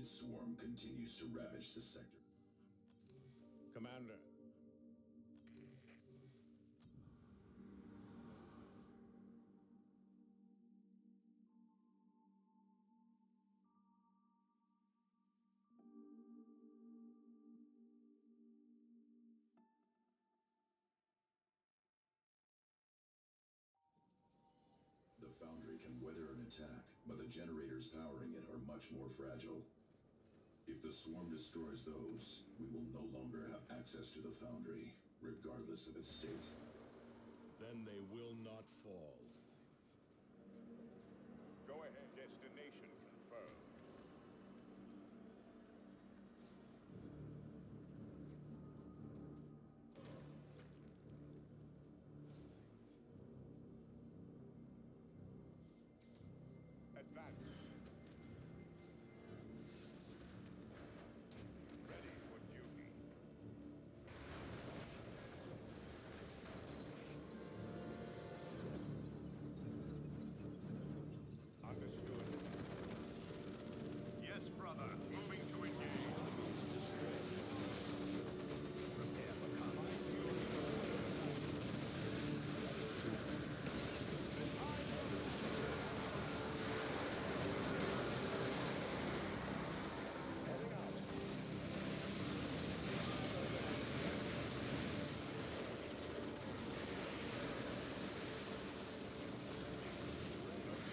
infected swarm continues to ravage the sector. Commander. The Foundry can weather an attack, but the generators powering it are much more fragile. If the swarm destroys those, we will no longer have access to the Foundry, regardless of its state. Then they will not fall. Go ahead. Destination confirmed. Advance. Ready for duty. Understood. Yes, brother. Moving to engage. Prepare for combat.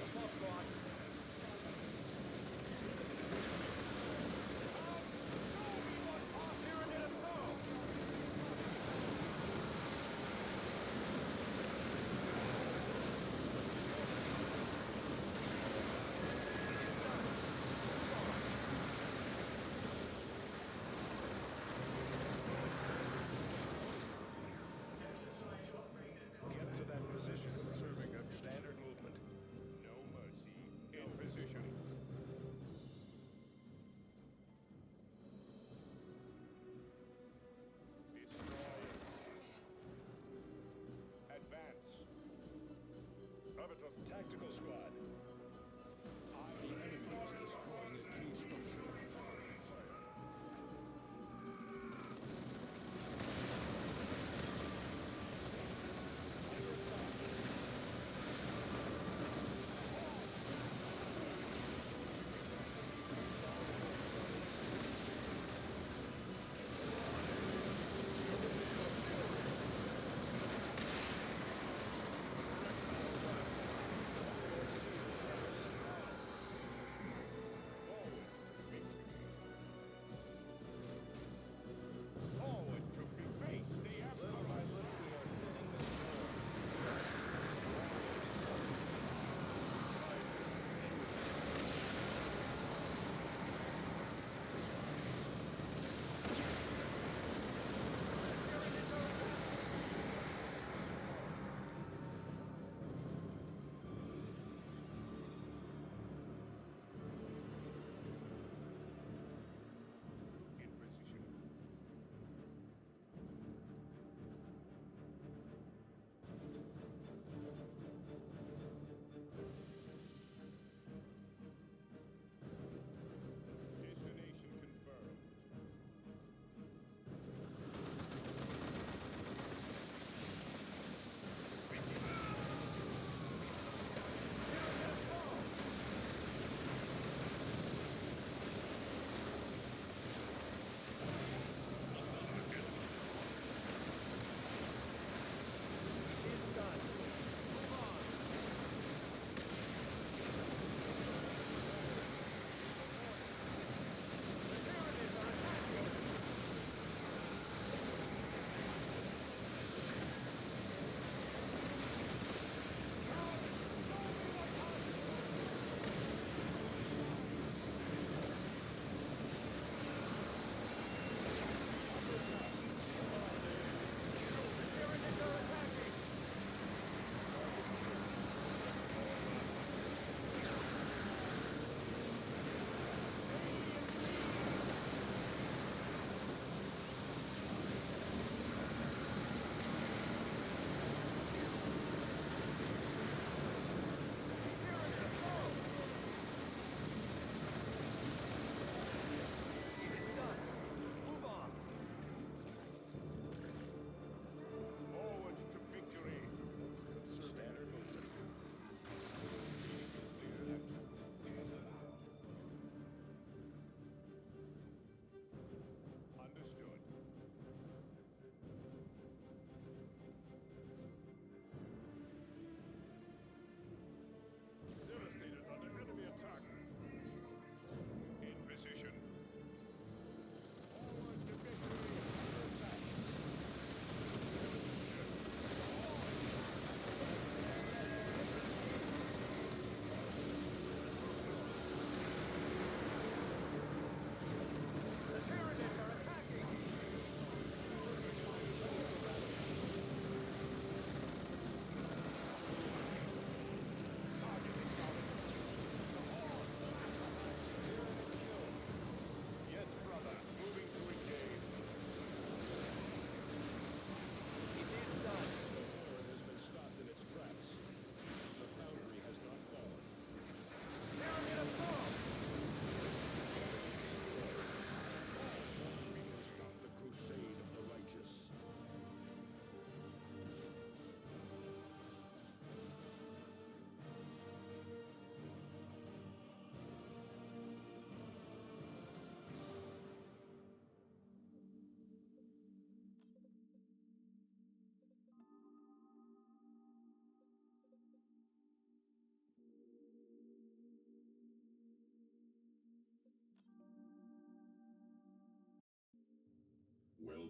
Assault squad. Get to that position, serving a standard movement. No mercy. In position. Destroyers. Advance. Habitus. Tactical squad. The enemy is destroying a key structure.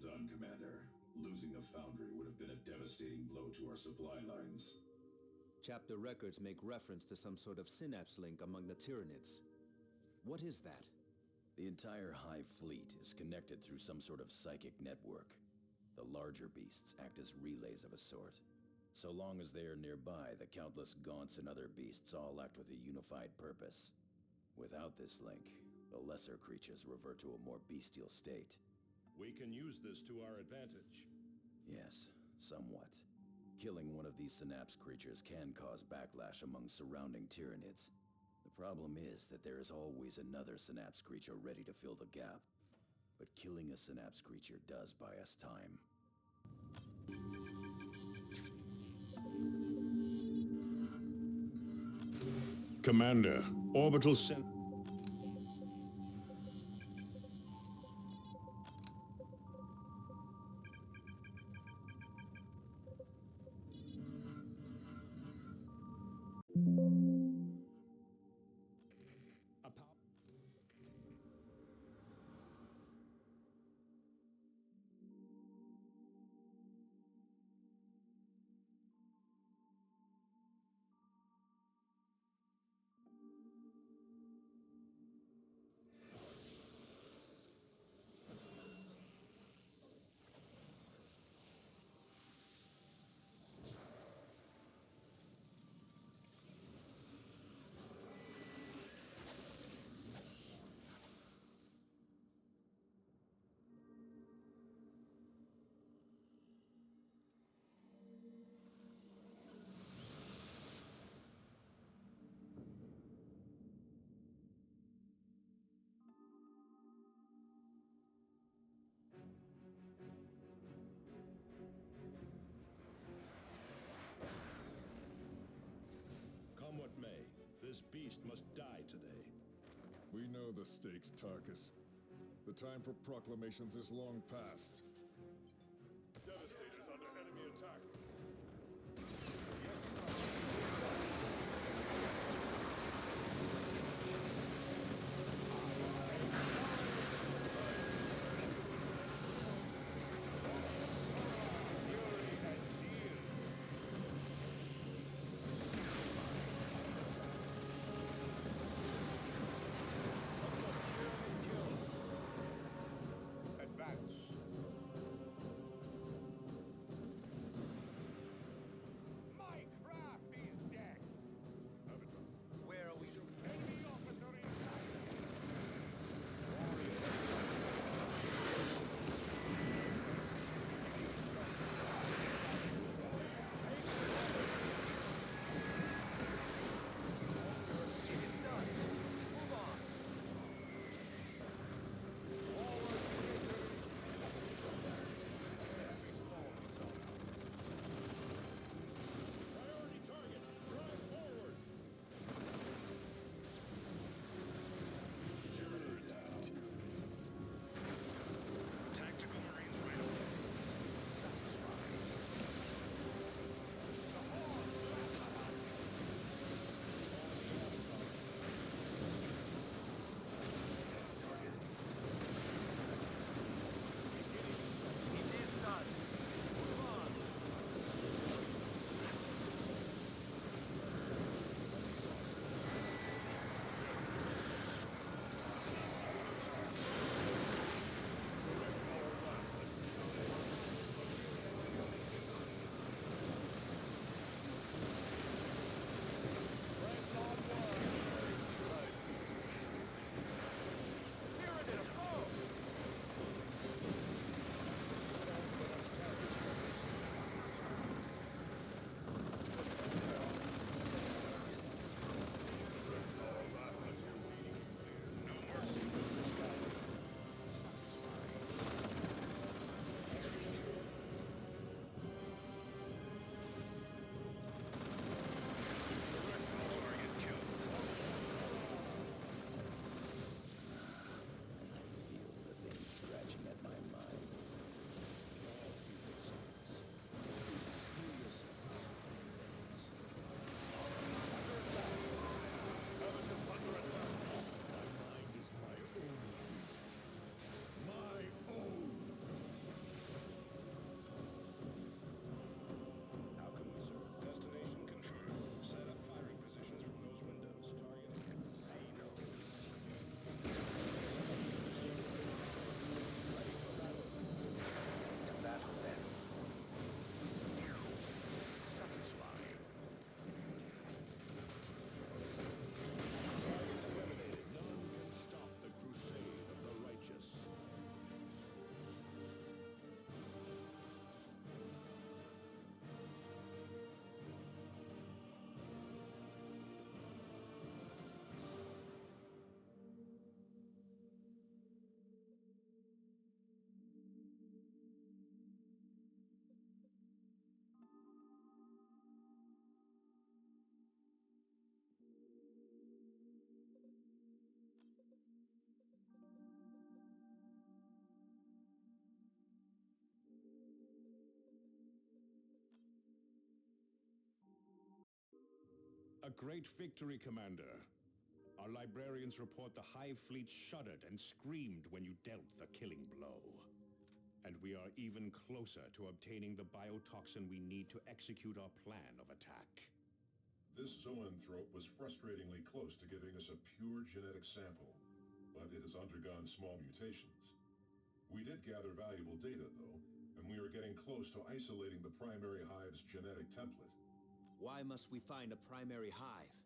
Well done, Commander. Losing the Foundry would have been a devastating blow to our supply lines. Chapter records make reference to some sort of synapse link among the Tyranids. What is that? The entire Hive fleet is connected through some sort of psychic network. The larger beasts act as relays of a sort. So long as they are nearby, the countless Gaunts and other beasts all act with a unified purpose. Without this link, the lesser creatures revert to a more bestial state. We can use this to our advantage. Yes, somewhat. Killing one of these synapse creatures can cause backlash among surrounding Tyranids. The problem is that there is always another synapse creature ready to fill the gap. But killing a synapse creature does buy us time. Commander, orbital sen... Come what may, this beast must die today. We know the stakes, Tarkus. The time for proclamations is long past. Devastators under enemy attack. A great victory, Commander. Our librarians report the Hive Fleet shuddered and screamed when you dealt the killing blow. And we are even closer to obtaining the biotoxin we need to execute our plan of attack. This zoanthrope was frustratingly close to giving us a pure genetic sample, but it has undergone small mutations. We did gather valuable data, though, and we are getting close to isolating the primary hive's genetic template. Why must we find a primary hive?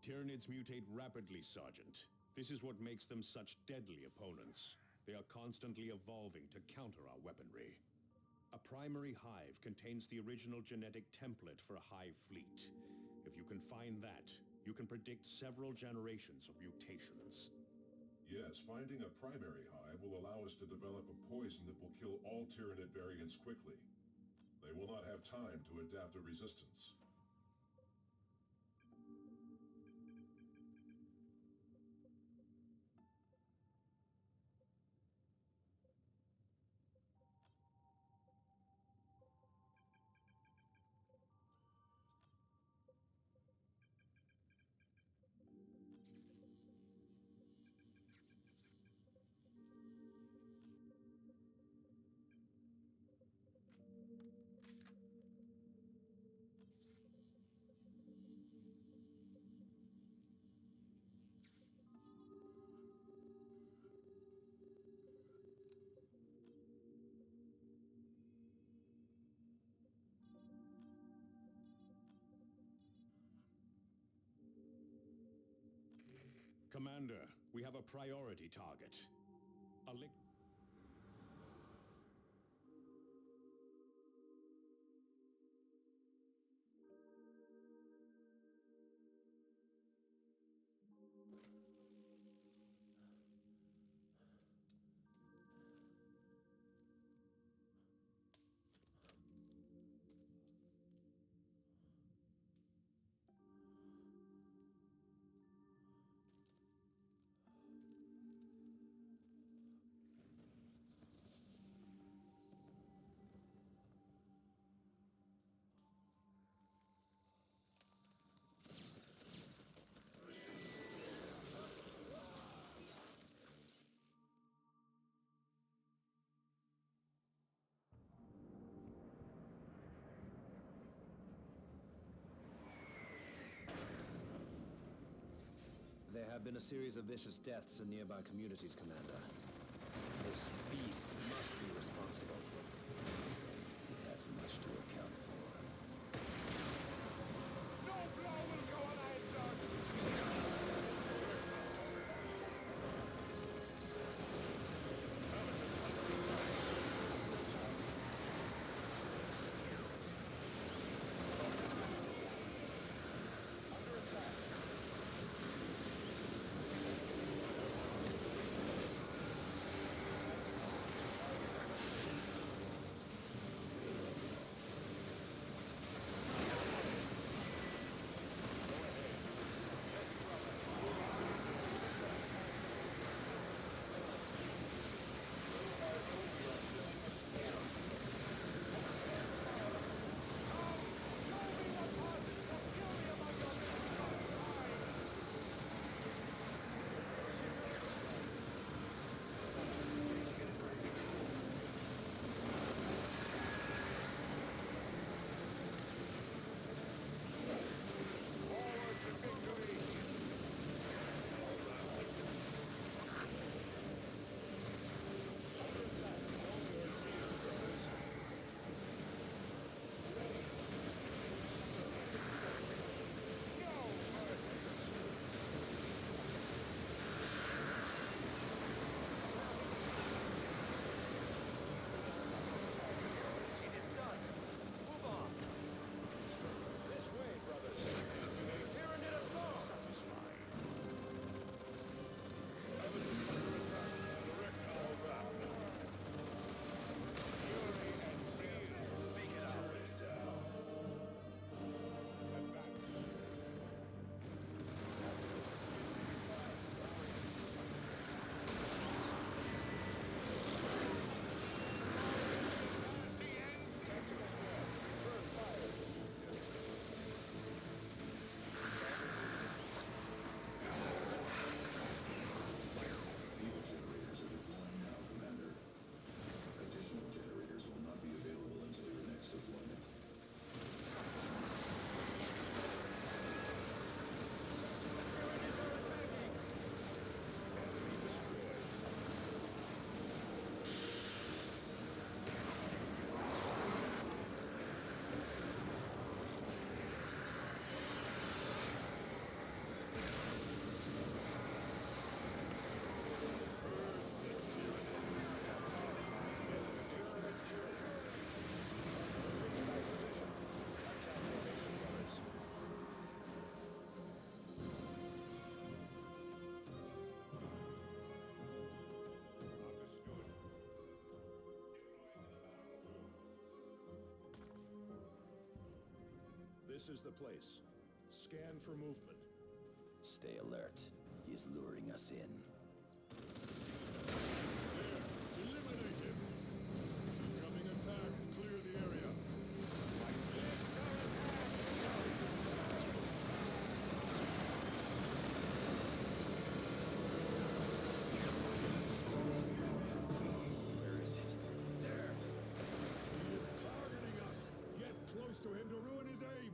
Tyranids mutate rapidly, Sergeant. This is what makes them such deadly opponents. They are constantly evolving to counter our weaponry. A primary hive contains the original genetic template for a hive fleet. If you can find that, you can predict several generations of mutations. Yes, finding a primary hive will allow us to develop a poison that will kill all Tyranid variants quickly. They will not have time to adapt a resistance. Commander, we have a priority target. A lick... There have been a series of vicious deaths in nearby communities, Commander. This beast must be responsible. It has much to account for. No blow will go unanswered! This is the place. Scan for movement. Stay alert. He's luring us in. There! Eliminate him! Incoming attack! Clear the area! Where is it? There! He is targeting us! Get close to him to ruin his aim!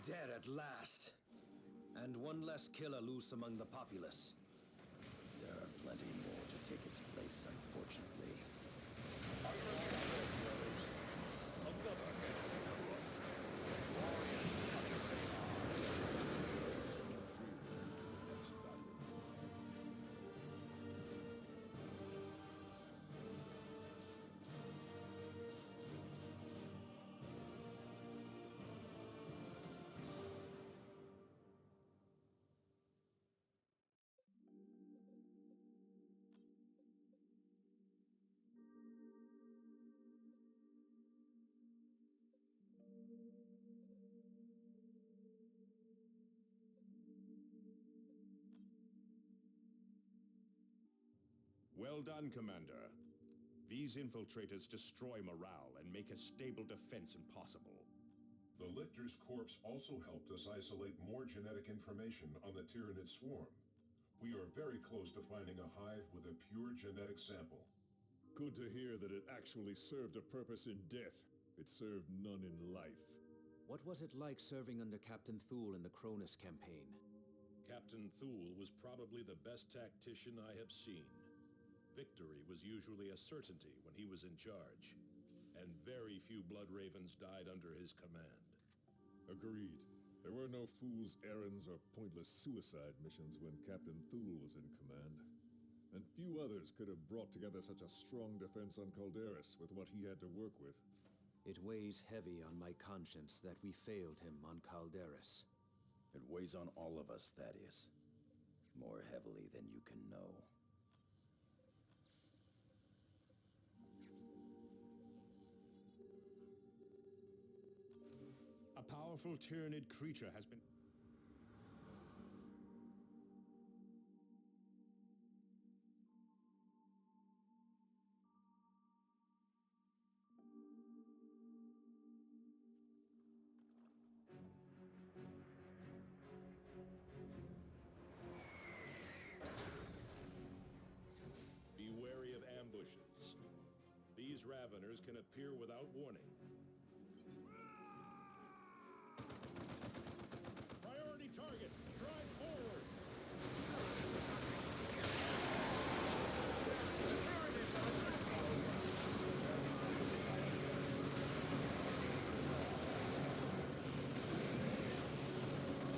Dead at last. And one less killer loose among the populace. There are plenty more to take its place, unfortunately. Well done, Commander. These infiltrators destroy morale and make a stable defense impossible. The Lictor's corpse also helped us isolate more genetic information on the Tyranid swarm. We are very close to finding a hive with a pure genetic sample. Good to hear that it actually served a purpose in death. It served none in life. What was it like serving under Captain Thule in the Cronus campaign? Captain Thule was probably the best tactician I have seen. Victory was usually a certainty when he was in charge, and very few Blood Ravens died under his command. Agreed. There were no fool's errands or pointless suicide missions when Captain Thule was in command. And few others could have brought together such a strong defense on Calderis with what he had to work with. It weighs heavy on my conscience that we failed him on Calderis. It weighs on all of us, that is. More heavily than you can know. A powerful Tyranid creature has been... Be wary of ambushes. These Raveners can appear without warning. Priority target! Drive forward!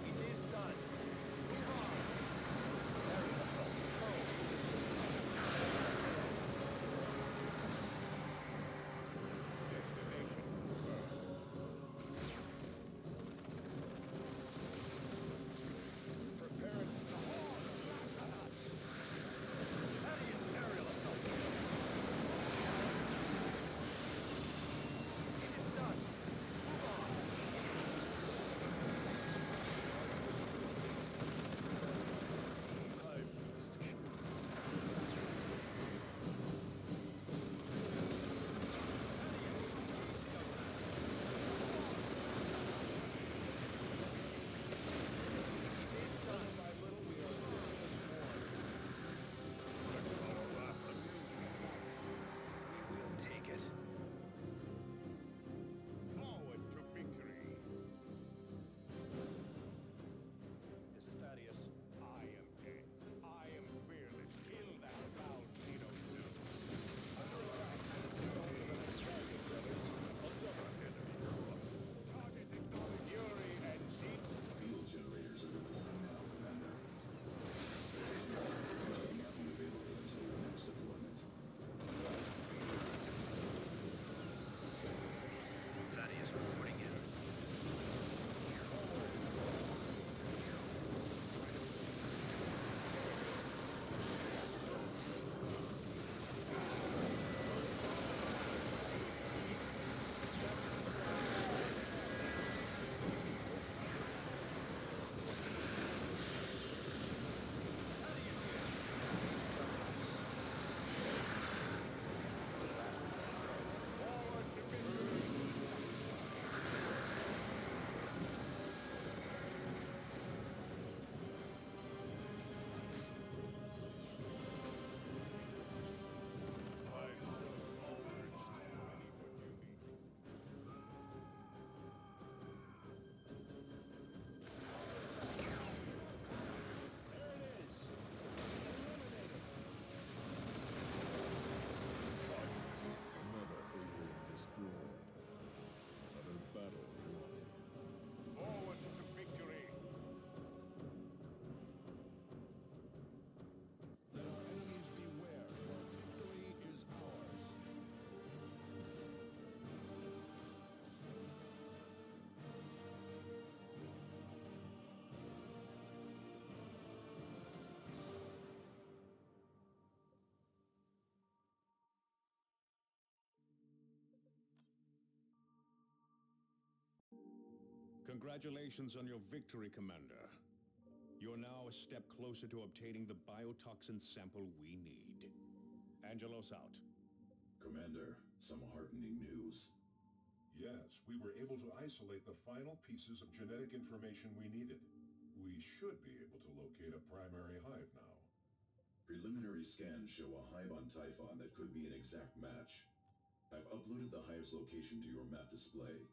It is done. Move on. Very assault control. Destination confirmed. Congratulations on your victory, Commander. You're now a step closer to obtaining the biotoxin sample we need. Angelos out. Commander, some heartening news. Yes, we were able to isolate the final pieces of genetic information we needed. We should be able to locate a primary hive now. Preliminary scans show a hive on Typhon that could be an exact match. I've uploaded the hive's location to your map display.